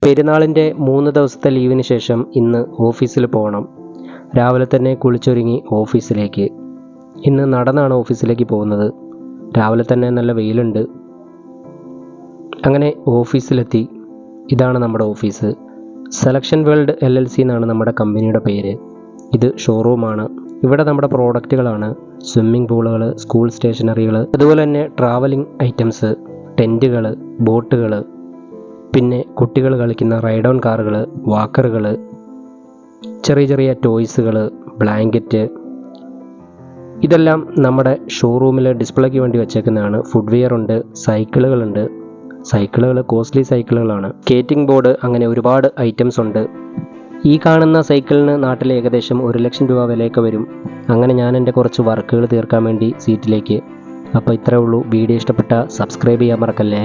പെരുന്നാളിൻ്റെ 3 ദിവസത്തെ ലീവിന് ശേഷം ഇന്ന് ഓഫീസിൽ പോകണം. രാവിലെ തന്നെ കുളിച്ചൊരുങ്ങി ഓഫീസിലേക്ക്. ഇന്ന് നടന്നാണ് ഓഫീസിലേക്ക് പോകുന്നത്. രാവിലെ തന്നെ നല്ല വെയിലുണ്ട്. അങ്ങനെ ഓഫീസിലെത്തി. ഇതാണ് നമ്മുടെ ഓഫീസ്. സെലക്ഷൻ വേൾഡ് LLC എന്നാണ് നമ്മുടെ കമ്പനിയുടെ പേര്. ഇത് ഷോറൂമാണ്. ഇവിടെ നമ്മുടെ പ്രോഡക്റ്റുകളാണ് സ്വിമ്മിംഗ് പൂളുകൾ, സ്കൂൾ സ്റ്റേഷനറികൾ, അതുപോലെ തന്നെ ട്രാവലിംഗ് ഐറ്റംസ്, ടെൻറ്റുകൾ, ബോട്ടുകൾ, പിന്നെ കുട്ടികൾ കളിക്കുന്ന റൈഡ് ഓൺ കാറുകൾ, വാക്കറുകൾ, ചെറിയ ചെറിയ ടോയ്സുകൾ, ബ്ലാങ്കറ്റ്, ഇതെല്ലാം നമ്മുടെ ഷോറൂമിൽ ഡിസ്പ്ലേക്ക് വേണ്ടി വെച്ചേക്കുന്നതാണ്. ഫുഡ്വെയർ ഉണ്ട്, സൈക്കിളുകളുണ്ട്. സൈക്കിളുകൾ കോസ്റ്റ്ലി സൈക്കിളുകളാണ്. സ്കേറ്റിംഗ് ബോർഡ്, അങ്ങനെ ഒരുപാട് ഐറ്റംസ് ഉണ്ട്. ഈ കാണുന്ന സൈക്കിളിന് നാട്ടിൽ ഏകദേശം 1 ലക്ഷം രൂപ വിലയൊക്കെ വരും. അങ്ങനെ ഞാൻ എൻ്റെ കുറച്ച് വർക്കുകൾ തീർക്കാൻ വേണ്ടി സീറ്റിലേക്ക്. അപ്പോൾ ഇത്രയേ ഉള്ളൂ. വീഡിയോ ഇഷ്ടപ്പെട്ട സബ്സ്ക്രൈബ് ചെയ്യാൻ മറക്കല്ലേ.